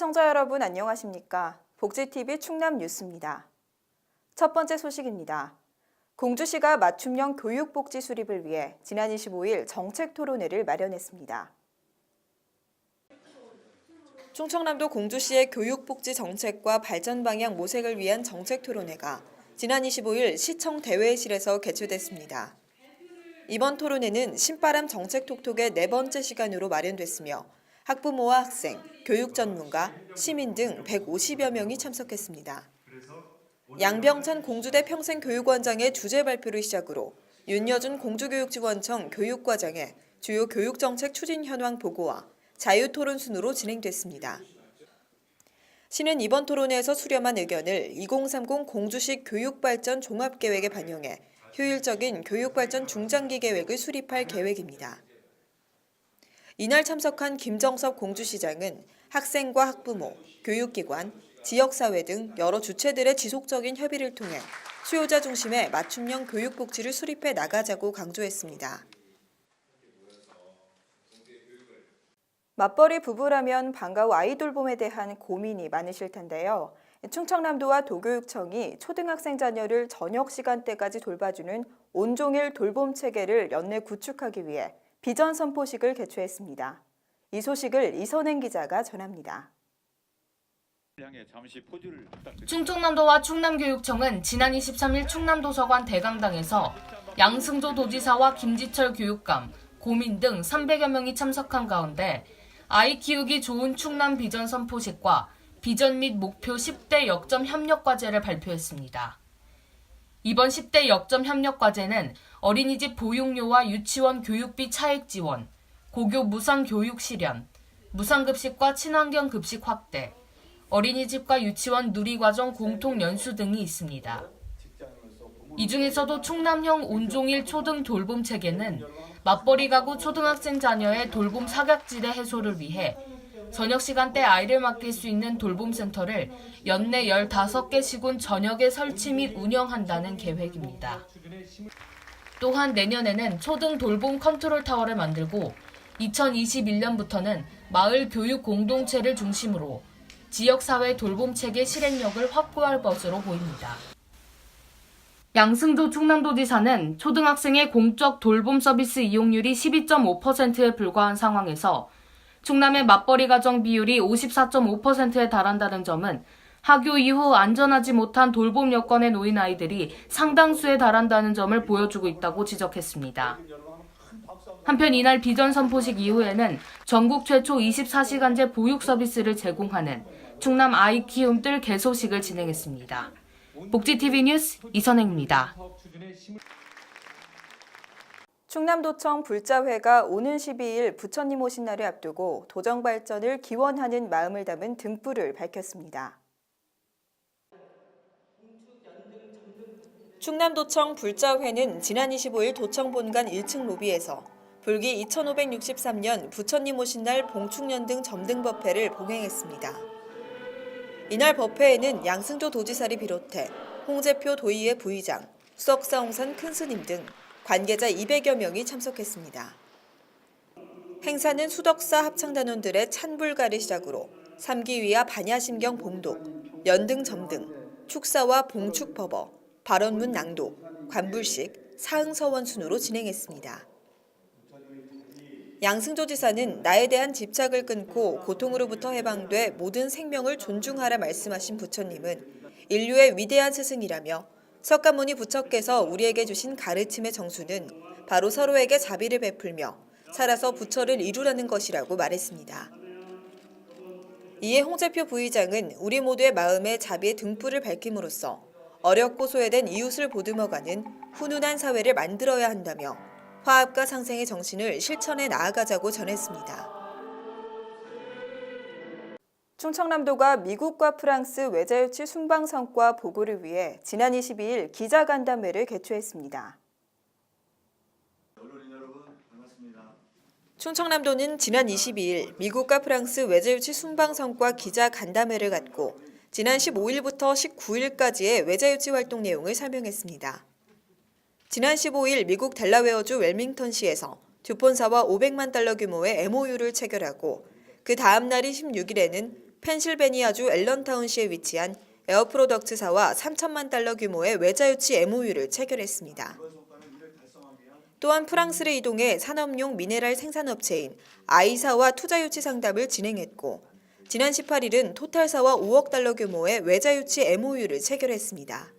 시청자 여러분 안녕하십니까? 복지TV 충남 뉴스입니다. 첫 번째 소식입니다. 공주시가 맞춤형 교육복지 수립을 위해 지난 25일 정책 토론회를 마련했습니다. 충청남도 공주시의 교육복지 정책과 발전 방향 모색을 위한 정책 토론회가 지난 25일 시청 대회실에서 개최됐습니다. 이번 토론회는 신바람 정책 톡톡의 네 번째 시간으로 마련됐으며 학부모와 학생, 교육 전문가, 시민 등 150여 명이 참석했습니다. 양병찬 공주대 평생교육원장의 주제 발표를 시작으로 윤여준 공주교육지원청 교육과장의 주요 교육정책 추진 현황 보고와 자유토론 순으로 진행됐습니다. 시는 이번 토론회에서 수렴한 의견을 2030 공주시 교육발전 종합계획에 반영해 효율적인 교육발전 중장기 계획을 수립할 계획입니다. 이날 참석한 김정섭 공주시장은 학생과 학부모, 교육기관, 지역사회 등 여러 주체들의 지속적인 협의를 통해 수요자 중심의 맞춤형 교육복지를 수립해 나가자고 강조했습니다. 맞벌이 부부라면 방과 후 아이 돌봄에 대한 고민이 많으실 텐데요. 충청남도와 도교육청이 초등학생 자녀를 저녁 시간대까지 돌봐주는 온종일 돌봄 체계를 연내 구축하기 위해 비전 선포식을 개최했습니다. 이 소식을 이선행 기자가 전합니다. 충청남도와 충남교육청은 지난 23일 충남도서관 대강당에서 양승조 도지사와 김지철 교육감, 고민 등 300여 명이 참석한 가운데 아이 키우기 좋은 충남 비전 선포식과 비전 및 목표 10대 역점 협력 과제를 발표했습니다. 이번 10대 역점 협력 과제는 어린이집 보육료와 유치원 교육비 차액 지원, 고교 무상 교육 실현, 무상급식과 친환경 급식 확대, 어린이집과 유치원 누리과정 공통 연수 등이 있습니다. 이 중에서도 충남형 온종일 초등 돌봄 체계는 맞벌이 가구 초등학생 자녀의 돌봄 사각지대 해소를 위해 저녁 시간대 아이를 맡길 수 있는 돌봄센터를 연내 15개 시군 전역에 설치 및 운영한다는 계획입니다. 또한 내년에는 초등 돌봄 컨트롤 타워를 만들고 2021년부터는 마을 교육 공동체를 중심으로 지역사회 돌봄체계 실행력을 확보할 것으로 보입니다. 양승조 충남도지사는 초등학생의 공적 돌봄 서비스 이용률이 12.5%에 불과한 상황에서 충남의 맞벌이 가정 비율이 54.5%에 달한다는 점은 하교 이후 안전하지 못한 돌봄 여건에 놓인 아이들이 상당수에 달한다는 점을 보여주고 있다고 지적했습니다. 한편 이날 비전 선포식 이후에는 전국 최초 24시간제 보육 서비스를 제공하는 충남 아이 키움뜰 개소식을 진행했습니다. 복지TV 뉴스 이선행입니다. 충남도청 불자회가 오는 12일 부처님 오신 날을 앞두고 도정 발전을 기원하는 마음을 담은 등불을 밝혔습니다. 충남도청 불자회는 지난 25일 도청 본관 1층 로비에서 불기 2563년 부처님 오신 날 봉축년 등 점등법회를 봉행했습니다. 이날 법회에는 양승조 도지사를 비롯해 홍재표 도의회 부의장, 수덕사홍산 큰스님 등 관계자 200여 명이 참석했습니다. 행사는 수덕사 합창단원들의 찬불가를 시작으로 삼기위와 반야심경 봉독, 연등 점등, 축사와 봉축법어, 발언문 낭독, 관불식, 사흥서원 순으로 진행했습니다. 양승조 지사는 나에 대한 집착을 끊고 고통으로부터 해방돼 모든 생명을 존중하라 말씀하신 부처님은 인류의 위대한 스승이라며 석가모니 부처께서 우리에게 주신 가르침의 정수는 바로 서로에게 자비를 베풀며 살아서 부처를 이루라는 것이라고 말했습니다. 이에 홍재표 부의장은 우리 모두의 마음에 자비의 등불을 밝힘으로써 어렵고 소외된 이웃을 보듬어가는 훈훈한 사회를 만들어야 한다며 화합과 상생의 정신을 실천해 나아가자고 전했습니다. 충청남도가 미국과 프랑스 외자유치 순방 성과 보고를 위해 지난 22일 기자간담회를 개최했습니다. 충청남도는 지난 22일 미국과 프랑스 외자유치 순방 성과 기자간담회를 갖고 지난 15일부터 19일까지의 외자유치 활동 내용을 설명했습니다. 지난 15일 미국 델라웨어주 웰밍턴시에서 듀폰사와 $500만 규모의 MOU를 체결하고 그 다음 날인 16일에는 펜실베니아주 앨런타운시에 위치한 에어프로덕트사와 3천만 달러 규모의 외자유치 MOU를 체결했습니다. 또한 프랑스를 이동해 산업용 미네랄 생산업체인 아이사와 투자유치 상담을 진행했고 지난 18일은 토탈사와 5억 달러 규모의 외자유치 MOU를 체결했습니다.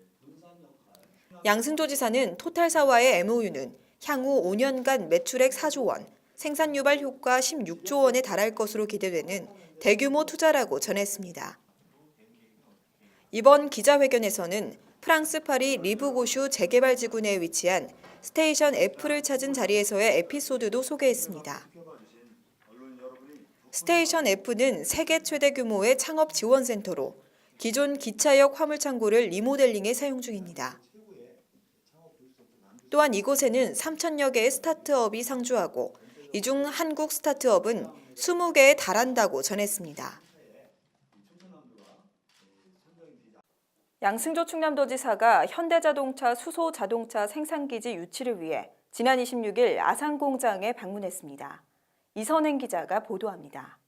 양승조 지사는 토탈사와의 MOU는 향후 5년간 매출액 4조 원, 생산 유발 효과 16조 원에 달할 것으로 기대되는 대규모 투자라고 전했습니다. 이번 기자회견에서는 프랑스 파리 리브고슈 재개발지구 내에 위치한 스테이션 F를 찾은 자리에서의 에피소드도 소개했습니다. 스테이션 F는 세계 최대 규모의 창업 지원센터로 기존 기차역 화물창고를 리모델링에 사용 중입니다. 또한 이곳에는 3,000여 개의 스타트업이 상주하고 이 중 한국 스타트업은 20개에 달한다고 전했습니다. 양승조 충남도지사가 현대자동차 수소자동차 생산기지 유치를 위해 지난 26일 아산공장에 방문했습니다. 이선행 기자가 보도합니다.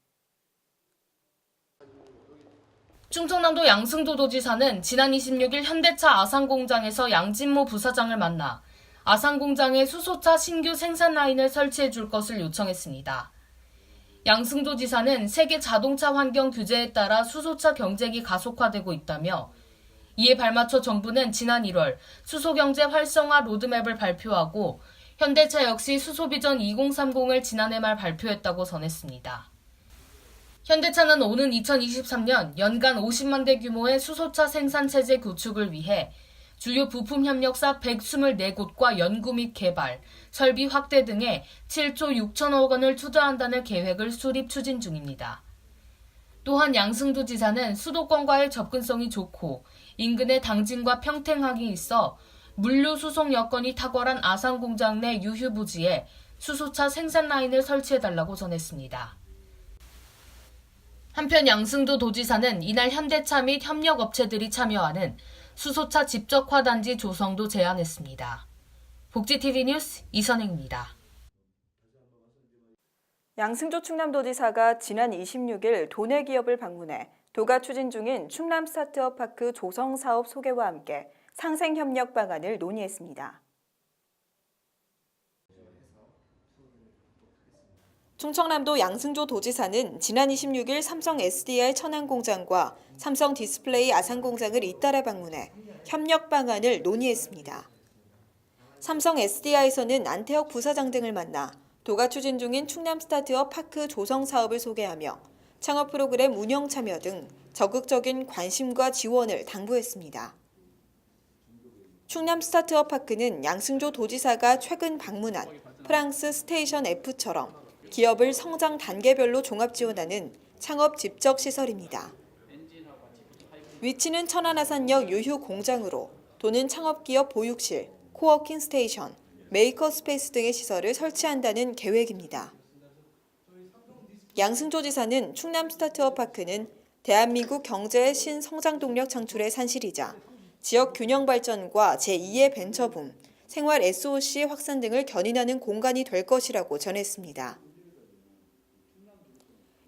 충청남도 양승조 도지사는 지난 26일 현대차 아산공장에서 양진모 부사장을 만나 아산공장에 수소차 신규 생산 라인을 설치해 줄 것을 요청했습니다. 양승조 지사는 세계 자동차 환경 규제에 따라 수소차 경쟁이 가속화되고 있다며 이에 발맞춰 정부는 지난 1월 수소경제 활성화 로드맵을 발표하고 현대차 역시 수소비전 2030을 지난해 말 발표했다고 전했습니다. 현대차는 오는 2023년 연간 50만 대 규모의 수소차 생산체제 구축을 위해 주요 부품 협력사 124곳과 연구 및 개발, 설비 확대 등에 7조 6천억 원을 투자한다는 계획을 수립 추진 중입니다. 또한 양승조 지사는 수도권과의 접근성이 좋고 인근에 당진과 평택항이 있어 물류 수송 여건이 탁월한 아산공장 내 유휴부지에 수소차 생산 라인을 설치해달라고 전했습니다. 한편 양승조 도지사는 이날 현대차 및 협력업체들이 참여하는 수소차 집적화 단지 조성도 제안했습니다. 복지TV 뉴스 이선행입니다. 양승조 충남도지사가 지난 26일 도내 기업을 방문해 도가 추진 중인 충남 스타트업 파크 조성 사업 소개와 함께 상생 협력 방안을 논의했습니다. 충청남도 양승조 도지사는 지난 26일 삼성 SDI 천안공장과 삼성 디스플레이 아산공장을 잇따라 방문해 협력 방안을 논의했습니다. 삼성 SDI에서는 안태혁 부사장 등을 만나 도가 추진 중인 충남 스타트업 파크 조성 사업을 소개하며 창업 프로그램 운영 참여 등 적극적인 관심과 지원을 당부했습니다. 충남 스타트업 파크는 양승조 도지사가 최근 방문한 프랑스 스테이션 F처럼 기업을 성장 단계별로 종합 지원하는 창업 집적 시설입니다. 위치는 천안아산역 유휴 공장으로 도는 창업기업 보육실, 코워킹 스테이션, 메이커 스페이스 등의 시설을 설치한다는 계획입니다. 양승조 지사는 충남 스타트업 파크는 대한민국 경제의 신성장 동력 창출의 산실이자 지역 균형 발전과 제2의 벤처붐, 생활 SOC 확산 등을 견인하는 공간이 될 것이라고 전했습니다.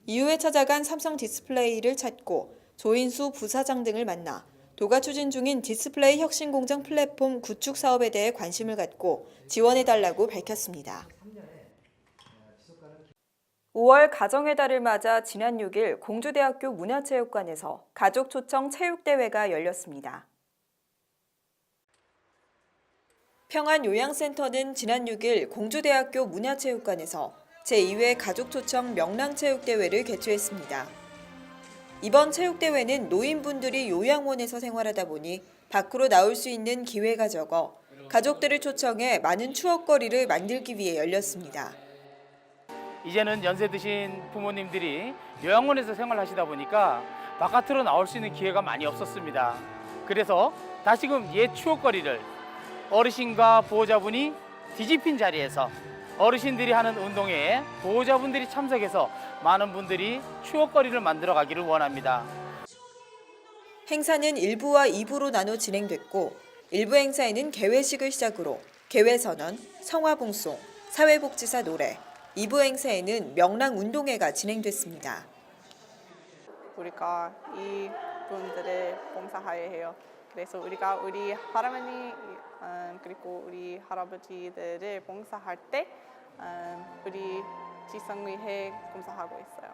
이후에 찾아간 삼성 디스플레이를 찾고 조인수 부사장 등을 만나 도가 추진 중인 디스플레이 혁신공장 플랫폼 구축 사업에 대해 관심을 갖고 지원해달라고 밝혔습니다. 5월 가정의 달을 맞아 지난 6일 공주대학교 문화체육관에서 가족 초청 체육대회가 열렸습니다. 평안요양센터는 지난 6일 공주대학교 문화체육관에서 제2회 가족초청 명랑체육대회를 개최했습니다. 이번 체육대회는 노인분들이 요양원에서 생활하다 보니 밖으로 나올 수 있는 기회가 적어 가족들을 초청해 많은 추억거리를 만들기 위해 열렸습니다. 이제는 연세 드신 부모님들이 요양원에서 생활하시다 보니까 바깥으로 나올 수 있는 기회가 많이 없었습니다. 그래서 다시금 옛 추억거리를 어르신과 보호자분이 뒤집힌 자리에서 어르신들이 하는 운동회에 보호자분들이 참석해서 많은 분들이 추억거리를 만들어 가기를 원합니다. 행사는 1부와 2부로 나눠 진행됐고 1부 행사에는 개회식을 시작으로 개회선언, 성화봉송, 사회복지사 노래, 2부 행사에는 명랑운동회가 진행됐습니다. 우리가 이 분들을 봉사해야 해요. 그래서 우리가 우리 할머니 그리고 우리 할아버지들을 봉사할 때 우리 지성의회 봉사하고 있어요.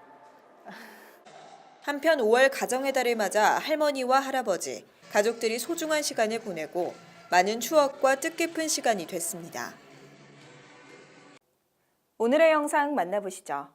한편 5월 가정의 달을 맞아 할머니와 할아버지, 가족들이 소중한 시간을 보내고 많은 추억과 뜻깊은 시간이 됐습니다. 오늘의 영상 만나보시죠.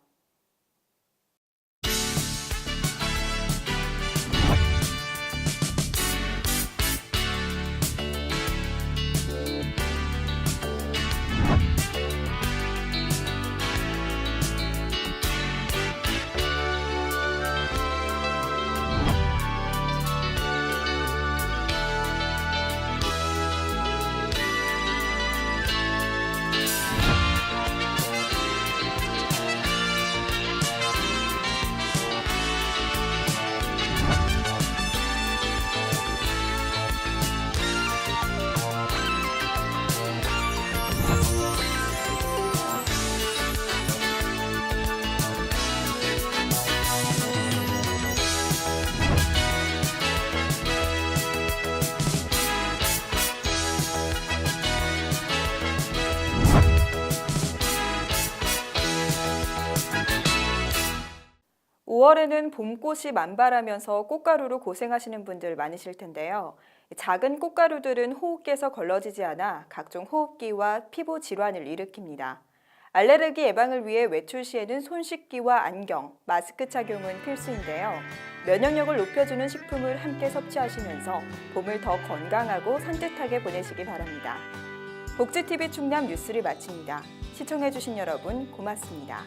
(5월에는) 봄꽃이 만발하면서 꽃가루로 고생하시는 분들 많으실 텐데요. 작은 꽃가루들은 호흡기에서 걸러지지 않아 각종 호흡기와 피부 질환을 일으킵니다. 알레르기 예방을 위해 외출 시에는 손 씻기와 안경, 마스크 착용은 필수인데요. 면역력을 높여주는 식품을 함께 섭취하시면서 봄을 더 건강하고 산뜻하게 보내시기 바랍니다. 복지TV 충남 뉴스를 마칩니다. 시청해주신 여러분 고맙습니다.